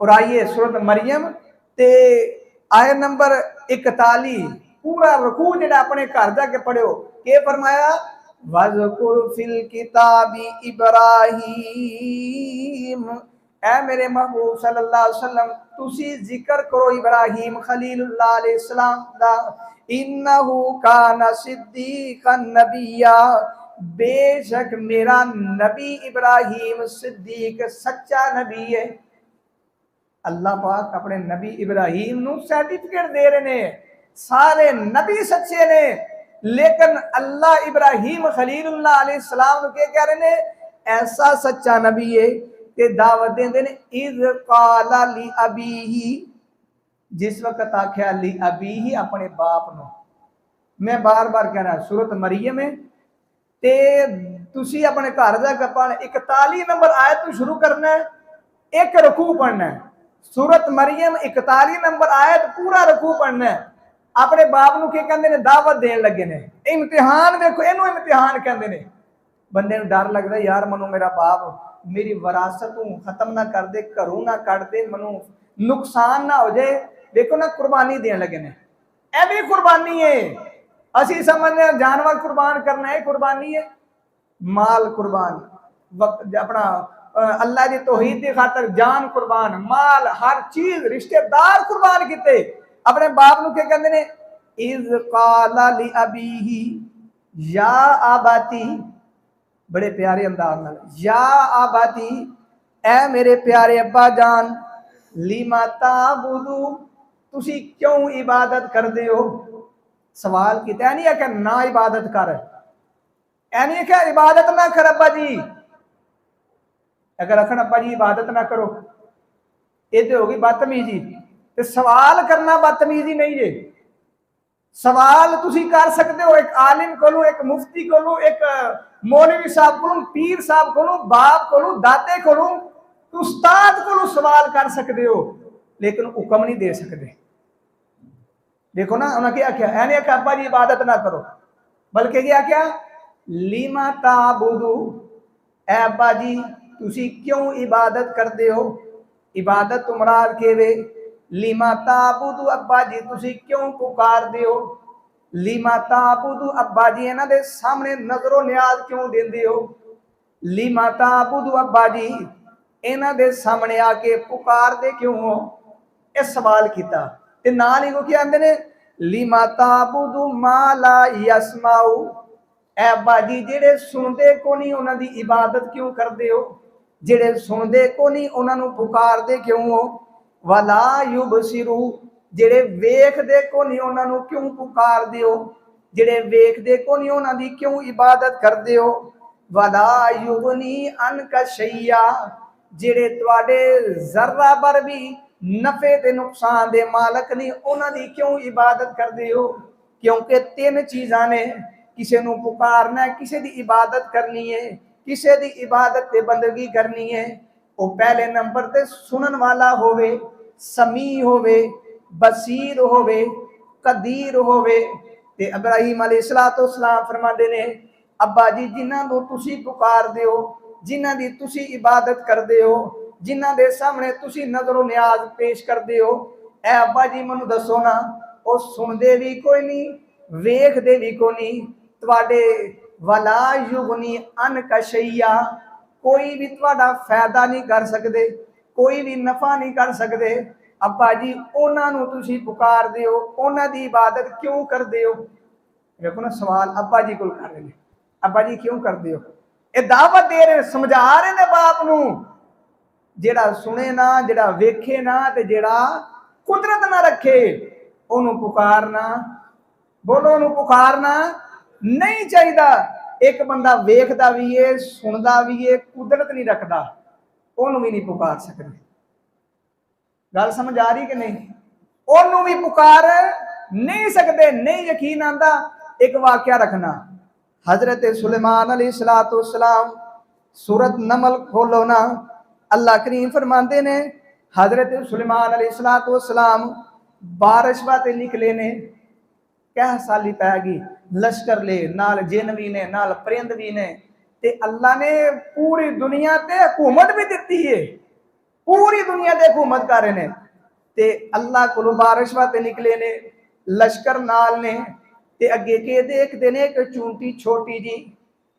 और आइए सूरत मरियम ते आयत नंबर 41 पूरा रुकू जेड़ा अपने घर जाके पढ़ियो। के फरमाया वज़कुर फिल किताबी इब्राहीम, ऐ मेरे महबूब सल्लल्लाहु अलैहि वसल्लम तुसी जिक्र करो इब्राहीम खलीलुल्लाह अलैहि सलाम दा, इन्नहु काना सिद्दीकन नबिया, बेशक मेरा नबी इब्राहीम सिद्दीक सच्चा नबी है। अल्लाह पाक अपने नबी इब्राहीम नू सर्टिफिकेट दे रहे ने, सारे नबी सच्चे ने, लेकिन अल्लाह इब्राहीम खलीलुल्लाह अलैहि सलाम नू के कह रहे ने, ऐसा सच्चा नबी है कि दावत देंदे ने इज़ क़ाला ली अबीही, जिस वक्त आख्या ली अबीही अपने बाप नू। मैं बार बार कहना सूरत मरियम है ते तुसी अपने घर जाके पढ़ 41 नंबर आयत तो शुरू करना है, एक रुकू पढ़ना है। सूरत मरियम 41 नंबर आयत पूरा रुकू पढ़ना है। अपने बाप नू के कहंदे ने दावत देन लगे ने, इम्तिहान देखो इनू इम्तिहान कहंदे ने। बंदे नू डर लगदा यार मनु मेरा बाप मेरी विरासत खत्म ना कर दे, घरों ना कट दे, मनु नुकसान ना हो जाए। देखो ना कुर्बानी देन लगे ने, ए भी कुर्बानी है। असी समझने जानवर कुर्बान करना है कुर्बानी है, माल कुर्बान वक्त अपना अल्लाह की तौहीद की खातर जान कुर्बान, माल हर चीज रिश्तेदार कुर्बान किते। अपने बाप नू के कहंदे ने इज़ क़ाला लि अबीही या आबाती, बड़े प्यारे अंदाज नाल या आबाती, ऐ मेरे प्यारे अब्बा जान, लिमा ताबुदू तुसी क्यों इबादत करदे हो। सवाल किया नहीं है कि ना इबादत कर, ऐ नहीं है कि इबादत ना कर अब्बा जी, अगर आखन अब्बा जी इबादत ना करो ये तो होगी बदतमीजी। तो सवाल करना बदतमीजी नहीं है। सवाल तुसी कर सकते हो एक आलिम को, एक मुफ्ती को, एक मौलवी साहब को, पीर साहब को, बाप को, दाते को, उस्ताद को सवाल कर सकते हो, लेकिन हुक्म नहीं दे सकते। देखो ना उन्हें क्या क्या है, क्या अब्बा जी इबादत ना करो, बल्कि क्या क्या लीमा ताबुदू, ऐ अब्बा जी तुसी क्यों इबादत करते हो। इबादत तो मुराद के वे लीमा ताबुदू, अब्बा जी तुसी क्यों पुकार दे हो। लीमा ताबुदू अब्बा जी इन्हां दे सामने नजरो न्याज क्यों देंदे हो। लीमा ताबुदू अब्बा जी इन्हां दे सामने आके पुकार दे क्यों हो। इस सवाल किया ते नाल ही क्या आंदे ने लीमा ताबुदू मा ला यसमाऊ, ऐ अब्बा जी जेड़े सुनते को नहीं उन्हां दी इबादत क्यों करदे हो, जेड़े सुनते को नहीं उन्होंने पुकारते क्यों हो। वला युबसिरू जेड़े वेखदे को नहीं उन्होंने क्यों पुकारदे हो, जेड़े वेखदे को नहीं उन्होंने क्यों इबादत करदे हो। वला युगनी अनका शैया जेड़े तुहाडे जर्रा पर भी नफे ते नुकसान दे मालक नहीं उन्होंने क्यों इबादत करदे हो। क्योंकि तीन चीज़ां ने, किसी नूं पुकारना है, किसी की इबादत करनी है, किसी की इबादत ते बंदगी करनी है। वो पहले नंबर ते सुनन वाला होवे, समी होवे, बसीर होवे, कदीर होवे। ते इब्राहीम अलैहिस्सलाम फरमाते ने अब्बा जी जिन्हां नूं तुसी पुकारदे हो, जिन्हां दी तुसी इबादत करदे हो, जिन्हां दे सामने तुसी नजरो न्याज पेश करदे हो, ऐ अब्बा जी मैनूं दसो ना वो सुनदे भी कोई नहीं, वेखदे भी कोई नहीं। तुहाडे वला युगनी अन कशैया कोई भी तुहाडा फायदा नहीं कर सकते, कोई भी नफा नहीं कर सकते। अब्बा जी उन्होंने तुसी पुकारदे हो, उन्हां दी इबादत क्यों करदे हो। देखो ना सवाल अब्बा जी को कर रहे हैं, अब्बा जी क्यों करदे हो। ये दावत दे रहे, समझा रहे ने बाप नूं जेड़ा सुने ना, जेड़ा वेखे ना, ते जेड़ा कुदरत ना रखे उन्होंने पुकारना, बोलो उन्होंने पुकारना नहीं चाहिए। एक बंदा वेखदा भी है, सुनदा भी है, कुदरत नहीं रखता, उन्होंने भी नहीं पुकार सकते। गल समझ आ रही कि नहीं, उन्होंने भी पुकार नहीं सकते। नहीं यकीन आंदा एक वाकया रखना, हजरत सुलेमान अलैहिस्सलाम सूरत नमल खोलो ना, अल्लाह करीम फरमाते ने हजरत सुलेमान अलैहिस्सलाम बारिश वास्ते निकले ने, कह साली पै गई, लश्कर ले नाल जिन भी ने, नाल परिंद भी ने, ते अल्लाह ने पूरी दुनिया ते हुकूमत भी दी है। पूरी दुनिया ते हुकूमत कर रहे हैं ते अल्लाह को बारिश वास्ते निकले ने, लश्कर नाल ने ते अगे के देखते ने एक चूंटी छोटी जी,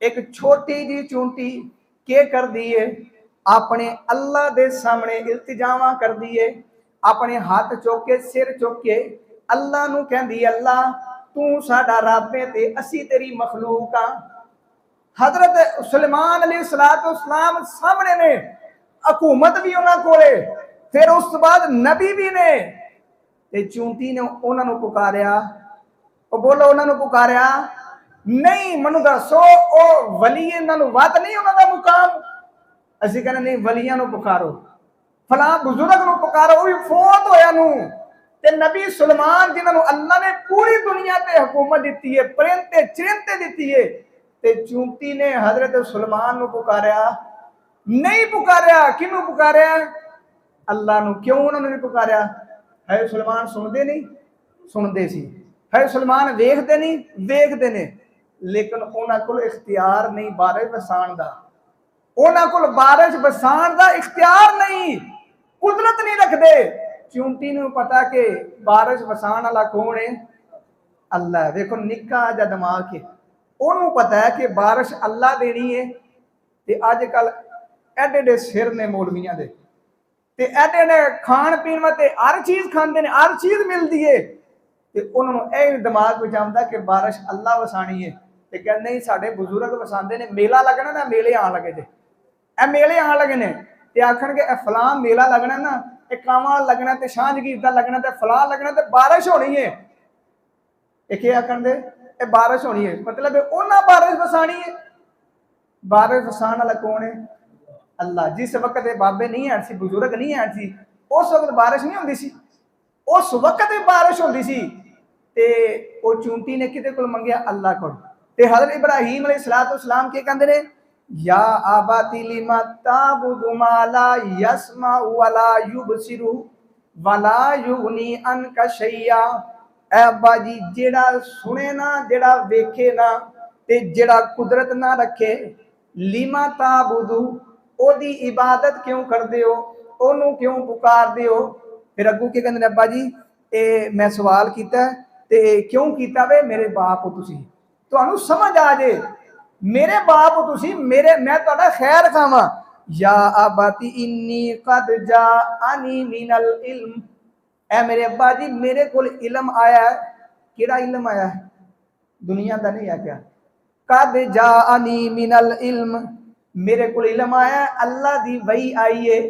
एक छोटी जी चूंटी के कर दी है, अपने अल्लाह दे सामने इल्तिजामा कर दिए, अपने हाथ चुक के सिर चुक के अल्लाह नू कहंदी अल्लाह तू साडा रब है ते असी तेरी मखलूक आ। हजरत सुलेमान अलैहिस्सलाम सामने ने, हुकूमत भी उन्हां कोले, फिर उस बाद नबी भी ने ते चूंटी ने उन्हां नू पुकारिया, ओ बोलो उन्हां नू पुकारिया नहीं मनु दसो ओ वली इन्हां नू वत नहीं उन्हां दा मुकाम। असीं कहने नहीं वलियां नू पुकारो, फलां बुजुर्ग नू पुकारो, वो भी फौत होया नू। ते नबी सुलेमान जिन्हां नू अल्लाह ने पूरी दुनिया ते हुकूमत दी है, परिंदे चिरंदे दी है, ते चूंटी ने हजरत सुलेमान नू पुकारिया नहीं, पुकारिया किनू पुकारिया? अल्लाह नू। क्यों उन्होंने नहीं पुकारिया? है सुलेमान सुनते नहीं? सुनते सी। है सुलेमान वेखते नहीं? वेखते ने, लेकिन उन्हां कोल इख्तियार नहीं बारिश वसाण दा, उन्हां कोल बारिश वसाण दा इख्तियार नहीं, कुदरत नहीं रखते। चूंटी नू पता कि बारिश वसाण वाला कौन है? अल्लाह। देखो निक्का जा दिमाग है, ओनू पता है कि बारिश अल्लाह देनी है। ते अजकल एडे एडे सिर ने मौलवियां दे, ते एडे एडे खाण पीण वास्ते हर चीज खांदे ने, हर चीज मिलती है, ते उन्होंने यह दिमाग में आंदा कि बारिश अल्लाह वसानी है। ते कहते नहीं साडे बुजुर्ग वसांदे ने, मेला लगना ना, मेले आन लगे जे, ए मेले आन लगे ने, ते आखणगे फलां मेला लगना ना, एक कांवा लगना, ते शाहजगीर दा लगना, ते फलां लगना, ते बारिश होनी है। एक आखण दे ए बारिश होनी है, मतलब उन्हां बारिश वसानी है। बारिश वसाण वाला कौन है? अल्लाह। जिस वक्त बाबे नहीं है सी, बुजुर्ग नहीं है सी, उस वक्त बारिश नहीं होंदी सी, उस वक्त बारिश होंदी सी। ते ओ चूंटी ने किते कोल मंगया? अल्लाह कोल। ते हज़रत इब्राहीम अलैहिस्सलाम के कहंदे ने या आबाती लिमा ताबुदु मा ला यस्माउ वला युबसिरु वला युगनी अनका शैया। ऐ अब्बा जी जेड़ा सुने ना, जेड़ा वेखे ना, ते जेड़ा कुदरत ना रखे, लिमा ताबुदु ओदी इबादत क्यों करदे हो, ओनू क्यों पुकारदे हो? फिर अगू के कहंदे ने अब्बा जी ए मैं सवाल कीता ते क्यों कीता वे? मेरे बाप हो तुसी, तुहानू समझ आ जे, मेरे बाप हो तुसी, मेरे मैं तुहाडा खैर खावां। या अबाती इन्नी कद जाअनी मिनल इल्म, ए मेरे अब्बा जी मेरे कोल इल्म आया है। केड़ा इल्म आया है? दुनिया दा नहीं है क्या? कद जाअनी मिनल इल्म, मेरे को इल्म आया है, अल्लाह दी वही आई है,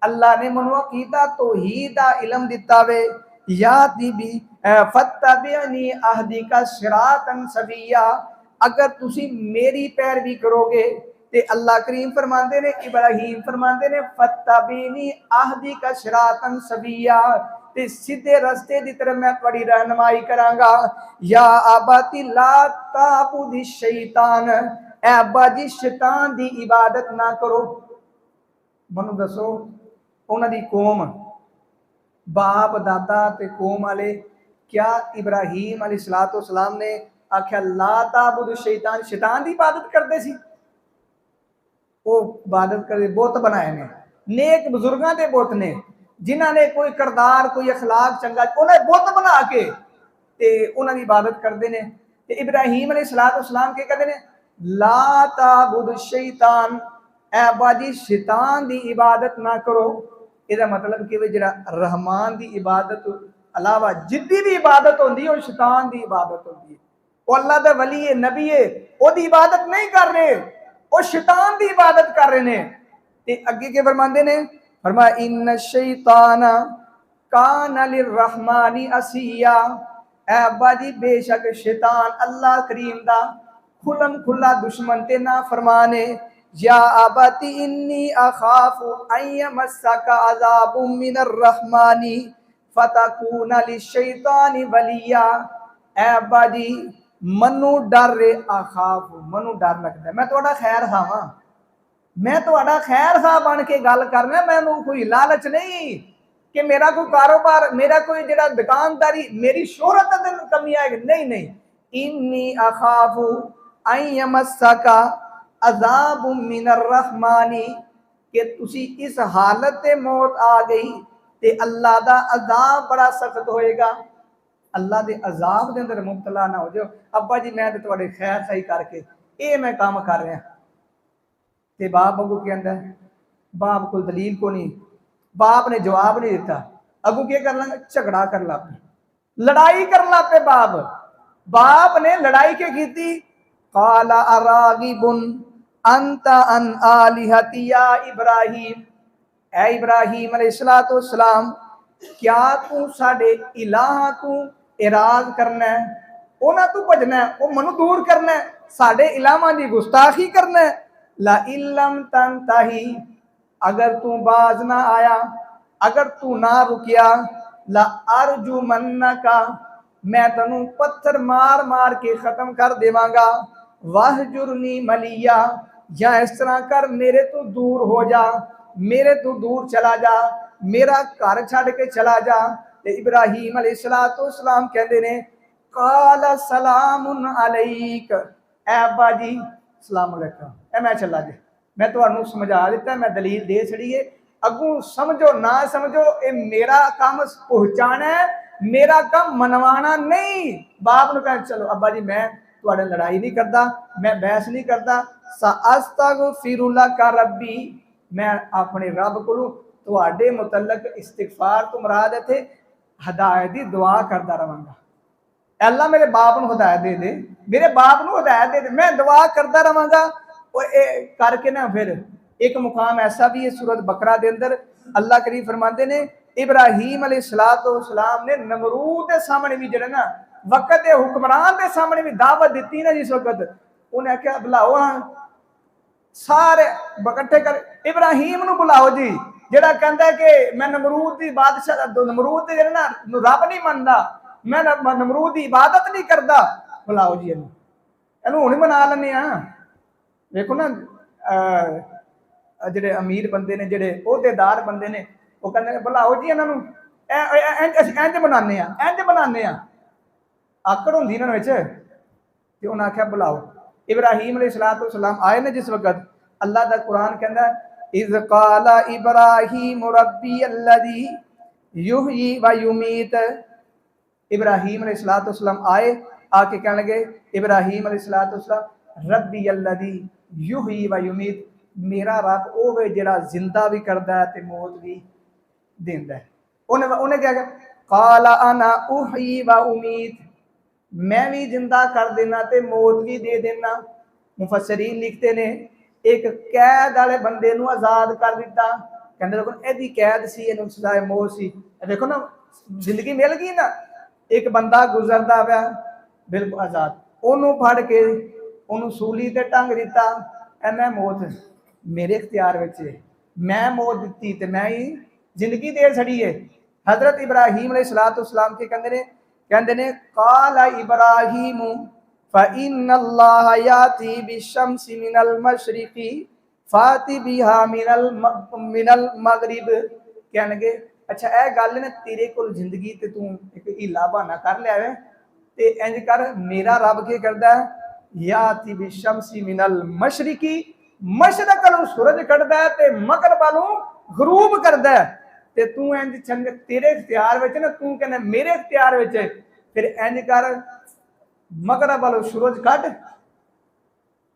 अल्लाह ने मनु कीता तौहीद दा इल्म दिता वे। या दी भी फत्तबिअनी अहदिका सिरातन सविया, अगर तुसी मेरी पैरवी करोगे, ते अल्लाह करीम फरमाते ने, इब्राहीम फरमाते ने फत्तबिअनी अहदिका सिरातन सविया, ते सीधे रस्ते की तरफ मैं बड़ी रहनुमाई करांगा। या आबाती ला ताबुदी शैतान, ए अब्बा जी शैतान दी इबादत ना करो। मनु दसो उन्हां दी कौम, बाप दादा ते कौम वाले, क्या इब्राहीम अलैहिस्सलाम ने आख्या ला ताबुद शैतान, शैतान की इबादत करते सी? वो इबादत करते बुत बनाए ने, नेक बुजुर्गों के बुत ने, जिन्हों ने कोई करदार कोई अखलाक चंगा, उन्हें बुत बना के ते उन्होंने इबादत करते हैं। ते इब्राहीम अलैहिस्सलाम के कहते हैं ला ताबुद शैतान, ऐ बाजी शैतान की इबादत ना करो। इसका मतलब कि जरा रहमान की इबादत अलावा जितनी भी इबादत होती है वो शैतान की इबादत होती है। वो अल्लाह का वली है, नबी है, वो इबादत नहीं कर रहे, वो शैतान की इबादत कर रहे हैं। ते अगे के फरमाते ने, फरमाया इन्न शैताना कान लिर्रहमानी असिया, ऐ अब्बा जी बेशक शैतान अल्लाह करीम दा खुलम खुला दुश्मन ते ना फरमाने। या अबती इन्नी अखाफु अयमस्सका अज़ाबुम मिनर रहमानी फतकूना लिशैतानी वलिया। ऐ अब्बा जी मनु डर रे, अखाफु मनु डर लगता है, मैं थोड़ा खैर खावां, मैं थोड़ा खैर खा बन के गल करना, मैनू कोई लालच नहीं कि मेरा कोई कारोबार, मेरा कोई जरा दुकानदारी, मेरी शोहरत कमी आएगी, नहीं नहीं। इन्नी अखाफु अयमस्सका अज़ाबुम मिनर रहमानी, कि तुसी इस हालत ते मौत आ गई ते अल्लाह दा अजाब बड़ा सख्त होएगा, अल्लाह के अजाब के अंदर मुबतला ना हो जाओ। अब्बा जी मैं तो तुहाडे खैर सही करके ये मैं काम कर रहा। ते बाप अगू कहता है, बाप को दलील को नहीं, बाप ने जवाब नहीं दिता। अगू क्या कर लगा, झगड़ा कर ला पे, लड़ाई कर ला पे। बाप ने लड़ाई क्या की थी, काला अरागिबुन अंता अन आलिहती या इब्राहिम, ऐ इब्राहिम अलैहिस्सलाम क्या तू साडे इलाहां तू इराज करना है, उन्हां तू भजना है, वो मनु दूर करना है, साडे इलाहां दी गुस्ताखी करना है। ला इल्लम तंतही, अगर तू बाज ना आया, अगर तू ना रुकिया, ला अर्जुमन्नका, मैं तनु पत्थर मार मार के खत्म कर देवांगा। वहजुरनी मलिया, या इस तरह कर मेरे तो दूर हो जा, मेरे तो दूर चला जा, मेरा घर छड़ के चला जा। ते इब्राहिम अलैहिस्सलाम कहते ने, काला सलामुन अलैक, ऐ अब्बा जी सलाम अलैकुम, ऐ मैं चला जे, मैं तुहानू समझा दिता, मैं दलील दे छड़ी है, अगू समझो ना समझो, ये मेरा काम पहुंचाना है, मेरा काम मनवाना नहीं। बाप ने कहा चलो अब्बा जी मैं तुहाडे लड़ाई नहीं करता, मैं बहस नहीं करता, साअस्तगफिरुल्लाह का रब्बी, मैं अपने रब को तुहाडे मुतल्लक इस्तिगफार तो मुराद है थे हदायत की दुआ करता रहांगा। अल्लाह मेरे बाप को हदायत दे दे, मेरे बाप को हदायत दे दे, मैं दुआ करता रहांगा। करके ना फिर एक मुकाम ऐसा भी है सूरत बकरा के अंदर, अल्लाह करीम फरमाते ने, इब्राहिम अलैहिस्सलाम ने नमरूद के सामने भी जरा ना वक्त के हुक्मरान के सामने भी दावत दी ना, जिस वक्त उन्हें आख्या बुलाओ, हाँ सारे इकट्ठे कर, इब्राहिम नू बुलाओ जी, जेड़ा कहता है कि मैं नमरूद की बादशाह, नमरूद जेड़ा ना रब नहीं मनता, मैं नमरूद की इबादत नहीं करता, बुलाओ जी इनू हुण मना लैने आ। देखो ना जेडे अमीर बंदे ने, जेडे ओहदेदार बंदे ने, वो कहते बुलाओ जी इन्हों, इंज बनाने, इंज बनाने, आकड़ होंदी इन्होंने विच, ते उन्हें आख्या बुलाओ। इब्राहिम अलैहिस्सलाम आए ने जिस वक्त, अल्लाह का कुरान कहता है, इज़ क़ाला इब्राहिम रब्बी अल्लज़ी युहयी व युमीत, इब्राहिम अलैहिस्सलाम आए, आके कहने लगे, इब्राहिम अलैहिस्सलाम रब्बी अल्लज़ी युहयी व युमीत, मेरा रब वो वे जिहड़ा जिंदा भी करता है ते मौत भी देंदा है। उन्हें क्या कहा, काला अना उहयी व उमीत, मैं भी जिंदा कर देना ते मौत भी दे देना। मुफस्सरीन लिखते ने, एक कैद वाले बंदे नू आजाद कर दिता, कहते देखो एदी कैद सी, इहनू सजाए मौत सी, देखो ना जिंदगी मिल गई ना। एक बंदा गुजरदा पिया बिल्कुल आजाद, ओनू फड़ के ओनू सूली ते टंग दिता, मैं मौत मेरे इख्तियार विच है, मैं मौत दी ते मैं ही जिंदगी दे छड़ी है। हजरत इब्राहिम अलैहिस्सलाम के कहते ने काला इब्राहिम फ़इन्नल्लाह याती बिशम्सी मिनल मशरिक़ी फाती बिहा मिनल मगरिब, कहने लगे अच्छा ए गल ने तेरे को जिंदगी ते तू एक हीला बहाना कर लिया है, ते इंज कर मेरा रब के करदा है, याती बिशम्सी मिनल मशरिक़ी, मशरक वालों सूरज कटदा है ते मगरब वालों गरूब करदा है, ते तू इंज चंग तेरे इख्तियार विच ना, तू कहना मेरे इख्तियार विच, फिर इंज कर मगरब वालों सूरज कट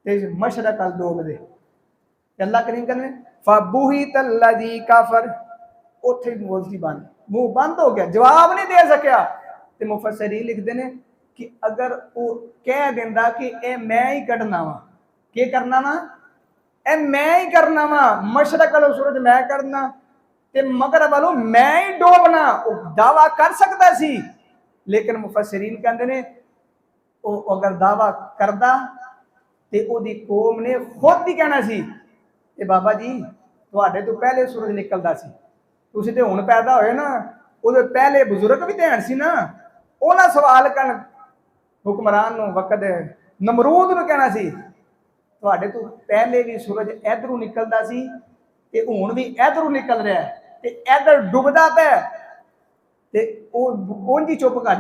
ते मशरक वाल डोब दे। अल्लाह करीम कहने फबुहितल्लज़ी कफर, उत्थे बोलती बंद, मुंह बंद हो गया, जवाब नहीं दे सकिया। ते मुफस्सिरीन लिखते हैं कि अगर वो कह देंदा कि ए मैं ही कढ़ना वा, के करना वा, ए मैं ही करना वा, मशरक वालों सूरज मैं करना ते मगरब वालों मैं ही डोबना, वो दावा कर सकता सी। लेकिन मुफस्सिरीन कहते हैं वो अगर दावा करदा ते ओदी कौम ने खुद ही कहना सी कि बाबा जी तुहाडे तो पहले सूरज निकलदा सी, तुसीं ते हुण पैदा होए ना, उहदे पहले बुजुर्ग भी ध्यान सी ना, उन्हां सवाल कर हुक्मरान नूं वक्त नमरूद नूं कहना सी तुहाडे तो पहले भी सूरज इधरों निकलदा सी ते हुण भी इधरों निकल रहा है ते इधर डुबदा पिया, ते ओह उंज ही चुप कर